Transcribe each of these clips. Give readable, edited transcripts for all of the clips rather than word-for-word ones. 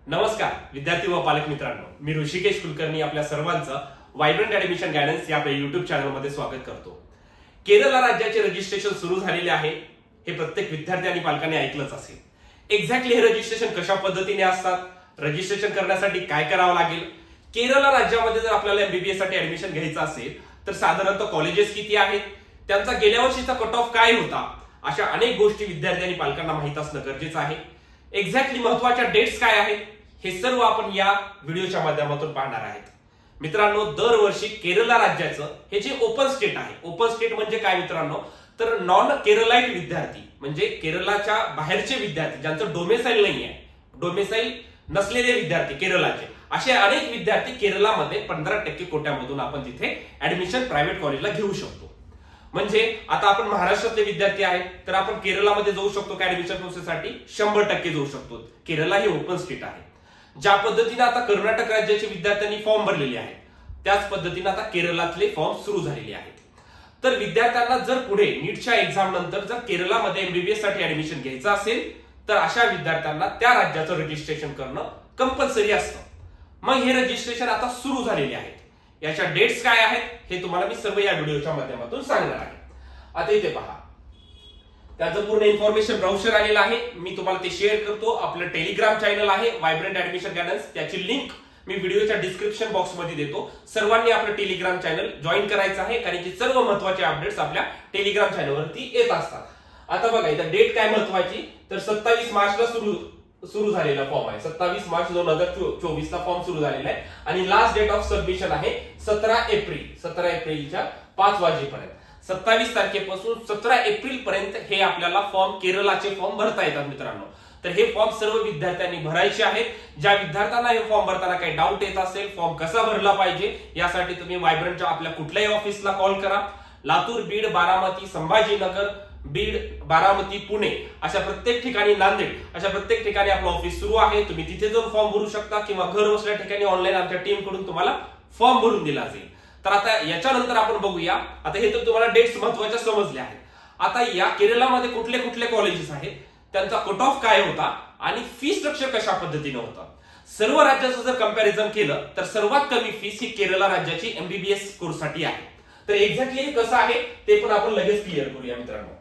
नमस्कार विद्यार्थी व पालक मित्रांनो, मी ऋषिकेश कुलकर्णी आपल्या सर्वांचं व्हायब्रंट ऍडमिशन गायडन्स या आपल्या युट्यूब चॅनलमध्ये स्वागत करतो। केरळ राज्याचे रजिस्ट्रेशन सुरू झालेले आहे हे प्रत्येक विद्यार्थी आणि पालकांनी ऐकलंच असेल। एक्झॅक्टली हे रजिस्ट्रेशन कशा पद्धतीने असतात, रजिस्ट्रेशन करण्यासाठी काय करावं लागेल, केरळ राज्यामध्ये जर आपल्याला एमबीबीएस साठी ऍडमिशन घ्यायचं असेल तर साधारणतः कॉलेजेस किती आहेत, त्यांचा गेल्या वर्षीचा कट ऑफ काय होता, अशा अनेक गोष्टी विद्यार्थी आणि पालकांना माहित असणं गरजेचं आहे। एक्झॅक्टली महत्त्वाच्या डेट्स काय आहेत हे सर्व आपण या व्हिडिओच्या माध्यमातून पाहणार आहोत। मित्रांनो, दरवर्षी केरळ राज्याचं हे जे ओपन स्टेट आहे, ओपन स्टेट म्हणजे काय मित्रांनो, तर नॉन केरलाइट विद्यार्थी म्हणजे केरळच्या बाहेरचे विद्यार्थी ज्यांचं डोमेसाईल नाही आहे, डोमेसाईल नसलेले विद्यार्थी केरळचे, असे अनेक विद्यार्थी केरळमध्ये 15% कोट्यामधून आपण तिथे ऍडमिशन प्रायव्हेट कॉलेजला घेऊ शकतो। म्हणजे आता आपण महाराष्ट्रातले विद्यार्थी आहेत तर आपण केरळमध्ये जाऊ शकतो का ऍडमिशन प्रोसेससाठी? 100% जाऊ शकतो। केरळ ही ओपन स्टेट आहे। ज्या पद्धतीने आता कर्नाटक राज्याचे विद्यार्थ्यांनी फॉर्म भरलेले आहेत त्याच पद्धतीने आता केरळातले फॉर्म सुरू झालेले आहेत। तर विद्यार्थ्यांना जर पुढे नीटच्या एक्झाम नंतर जर केरळमध्ये एमबीबीएस साठी ऍडमिशन घ्यायचं असेल तर अशा विद्यार्थ्यांना त्या राज्याचं रजिस्ट्रेशन करणं कंपल्सरी असतं। मग हे रजिस्ट्रेशन आता सुरू झालेले आहेत। याच्या डेट्स काय आहेत हे तुम्हाला मी सर्व या व्हिडिओच्या माध्यमातून सांगणार आहे। आता इथे पहा, त्याचं पूर्ण इन्फॉर्मेशन ब्राउझर आलेलं आहे, मी तुम्हाला ते शेअर करतो। आपलं टेलिग्राम चॅनल आहे व्हायब्रंट ऍडमिशन गायडन्स, त्याची लिंक मी व्हिडिओच्या डिस्क्रिप्शन बॉक्स मध्ये देतो। सर्वांनी आपलं टेलिग्राम चॅनल जॉईन करायचं आहे, कारण की सर्व महत्त्वाचे अपडेट्स आपल्या टेलिग्राम चॅनलवरती येत असतात। आता बघा इथं डेट काय महत्त्वाची, तर 27 मार्चला सुरू झालेला फॉर्म आहे। 27 मार्च 2024 ला फॉर्म सुरू झालेला आहे आणि लास्ट डेट ऑफ सबमिशन आहे 17 एप्रिलच्या 5 वाजेपर्यंत। 27 तारखेपासून 17 एप्रिल पर्यंत हे आपल्याला फॉर्म केरळचे फॉर्म भरता येतात मित्रांनो। तर हे फॉर्म सर्व विद्यार्थ्यांनी भरायचे आहेत। ज्या विद्यार्थ्यांना हे फॉर्म भरताना काही डाऊट येत असेल, फॉर्म कसा भरला पाहिजे, यासाठी तुम्ही व्हायब्रंटच्या आपल्या कुठल्याही ऑफिसला कॉल करा। लातूर, बीड, बारामती, संभाजीनगर, बीड, बारामती, पुणे अशा प्रत्येक ठिकाणी, नांदेड अशा प्रत्येक ठिकाणी आपलं ऑफिस सुरू आहे। तुम्ही तिथे जाऊन फॉर्म भरू शकता किंवा घर बसल्या ठिकाणी ऑनलाईन आमच्या टीम कडून तुम्हाला फॉर्म भरून दिला जाईल। तर आता याच्यानंतर आपण बघूया, आता हे तर तुम्हाला डेट्स महत्त्वाच्या समजल्या आहेत। आता या केरळमध्ये कुठले कुठले कॉलेजेस आहेत, त्यांचा कट ऑफ काय होता आणि फी स्ट्रक्चर कशा पद्धतीने होता, सर्व राज्याचं जर कंपॅरिझन केलं तर सर्वात कमी फीस ही केरळ राज्याची एमबीबीएस कोर्ससाठी आहे। तर एक्झॅक्टली कसं आहे ते पण आपण लगेच क्लिअर करूया मित्रांनो।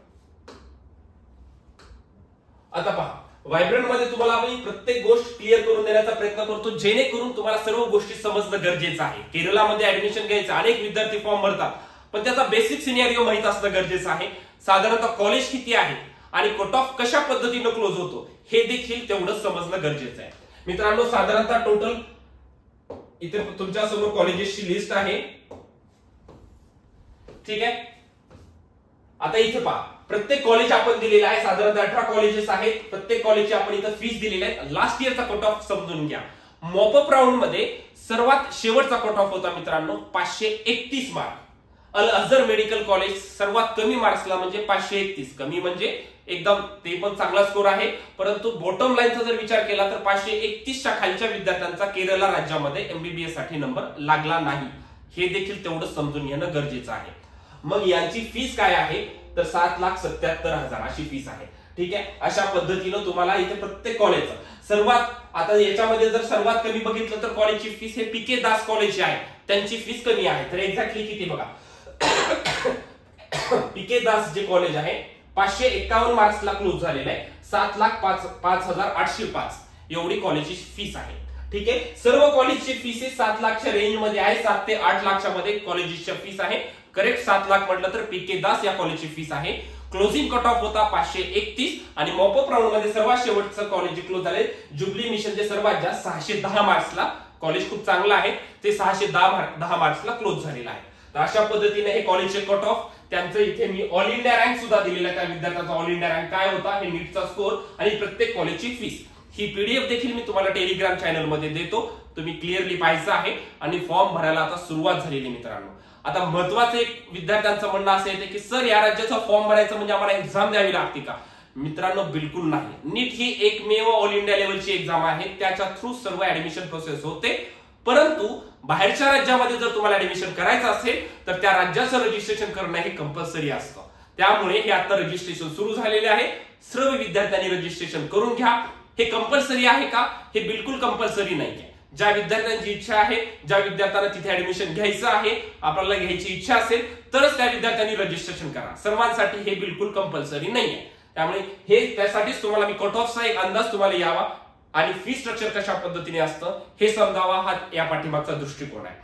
आता पहा, व्हायब्रंट मध्ये तुम्हाला आम्ही प्रत्येक गोष्ट क्लिअर करून देण्याचा प्रयत्न करतो, जेणेकरून तुम्हाला सर्व गोष्टी समजणं गरजेचं आहे। केरळमध्ये ऍडमिशन घ्यायचं, अनेक विद्यार्थी फॉर्म भरतात पण त्याचा बेसिक सिनेरिओ माहित असणं गरजेचं आहे। साधारणतः कॉलेज किती आहे आणि कट ऑफ कशा पद्धतीने क्लोज होतो हे देखील तेवढंच समजणं गरजेचं आहे मित्रांनो। साधारणतः टोटल इथे तुमच्या समोर कॉलेजेसची लिस्ट आहे, ठीक आहे। आता इथे पहा, प्रत्येक कॉलेज आपण दिलेलं आहे, साधारणतः 18 कॉलेजेस आहेत। प्रत्येक कॉलेजची आपण इथं फीस दिलेली आहे। लास्ट इयरचा कट ऑफ समजून घ्या। मॉपअप राऊंड मध्ये सर्वात शेवटचा कट ऑफ होता मित्रांनो 531 मार्क। अल अझहर मेडिकल कॉलेज सर्वात कमी मार्क्सला म्हणजे 531, कमी म्हणजे एकदम ते पण चांगला स्कोर आहे, परंतु बॉटम लाईनचा जर विचार केला तर 531च्या खालच्या विद्यार्थ्यांचा केरळ राज्यामध्ये एमबीबीएस साठी नंबर लागला नाही, हे देखील तेवढं समजून घेणं गरजेचं आहे। मग यांची फीस काय आहे तर 7,77,000 अशी फीस आहे, ठीक आहे। अशा पद्धतीनं तुम्हाला इथे प्रत्येक कॉलेजचं सर्वात, आता याच्यामध्ये जर सर्वात कमी बघितलं तर कॉलेजची फीस हे पीके दास कॉलेजची आहे, त्यांची फीस कमी आहे। तर एक्झॅक्टली किती बघा, पीके दास जे कॉलेज आहे 551 मार्क्सला क्लोज झालेलं आहे, 7,05,805 एवढी कॉलेजची फीस आहे, ठीक आहे। सर्व कॉलेजची फीस 7 लाखच्या रेंज मध्ये आहे, 7 ते 8 लाखच्या मध्ये कॉलेजेसच्या फीस आहे। करेक्ट 7 लाख म्हटलं तर पीके दास या कॉलेजची फीस आहे। क्लोजिंग कट ऑफ होता 531 आणि मॉपअप राऊंड मध्ये सर्वात शेवटचं कॉलेज क्लोज झाले जुबली मिशन जे सर्वात जास्त 610 मार्क्सला, कॉलेज खूप चांगलं आहे, ते 610 मार्क्सला क्लोज झालेलं आहे। तर अशा पद्धतीने हे कॉलेजचे कट ऑफ, त्यांचं इथे मी ऑल इंडिया रँक सुद्धा दिलेला आहे, त्या विद्यार्थ्यांचा ऑल इंडिया रँक काय होता, हे नीटचा स्कोर आणि प्रत्येक कॉलेजची फीस, ही पीडीएफ देखील मी तुम्हाला टेलिग्राम चॅनल मध्ये देतो, तुम्ही क्लिअरली पाहायचं आहे। आणि फॉर्म भरायला आता सुरुवात झालेली मित्रांनो। आता महत्वाचं एक विद्यार्थ्यांचं म्हणणं असं येते की सर या राज्याचा फॉर्म भरायचं म्हणजे आम्हाला एक्झाम द्यावी लागते का? मित्रांनो बिलकुल नाही। नीट ही एकमेव ऑल इंडिया लेवलची एक्झाम आहे, त्याच्या थ्रू सर्व ऍडमिशन प्रोसेस होते, परंतु बाहेरच्या राज्यामध्ये जर तुम्हाला ऍडमिशन करायचं असेल तर त्या राज्याचं रजिस्ट्रेशन करणं हे कंपल्सरी असतं। त्यामुळे हे आता रजिस्ट्रेशन सुरू झालेले आहे, सर्व विद्यार्थ्यांनी रजिस्ट्रेशन करून घ्या। हे कंपल्सरी आहे का? हे बिलकुल कंपल्सरी नाही आहे. ज्या विद्यार्थ्यांची इच्छा आहे, ज्या विद्यार्थ्यांना तिथे ऍडमिशन घ्यायचं आहे, आपल्याला घ्यायची इच्छा असेल तरच त्या विद्यार्थ्यांनी रजिस्ट्रेशन करा. सर्वांसाठी हे बिलकुल कंपल्सरी नाही आहे. त्यामुळे हे त्यासाठीच तुम्हाला मी कट ऑफचा एक अंदाज तुम्हाला यावा आणि फी स्ट्रक्चर कशा पद्धतीने असतं हे समजावा, हा या पाठीमागचा दृष्टिकोन आहे.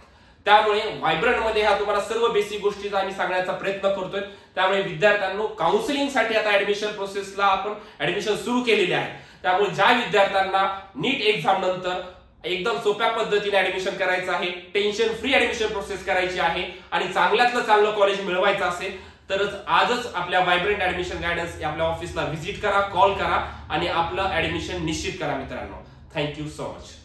त्यामुळे व्हायब्रंट मध्ये ह्या तुम्हाला सर्व बेसिक गोष्टी आम्ही सांगण्याचा प्रयत्न करतोय. त्यामुळे विद्यार्थ्यांनो, काउन्सिलिंगसाठी आता ऍडमिशन प्रोसेसला आपण ऍडमिशन सुरू केलेले आहे. त्यामुळे ज्या विद्यार्थ्यांना नीट एक्झाम नंतर एकदम सोप्या पद्धतीने ऍडमिशन करायचं आहे, टेन्शन फ्री ऍडमिशन प्रोसेस करायची आहे आणि चांगल्यातलं चांगलं कॉलेज मिळवायचं असेल तरच आजच आपल्या व्हायब्रंट ऍडमिशन गायडन्स आपल्या ऑफिसला व्हिजिट करा, कॉल करा आणि आपलं ऍडमिशन निश्चित करा मित्रांनो. Thank you so much.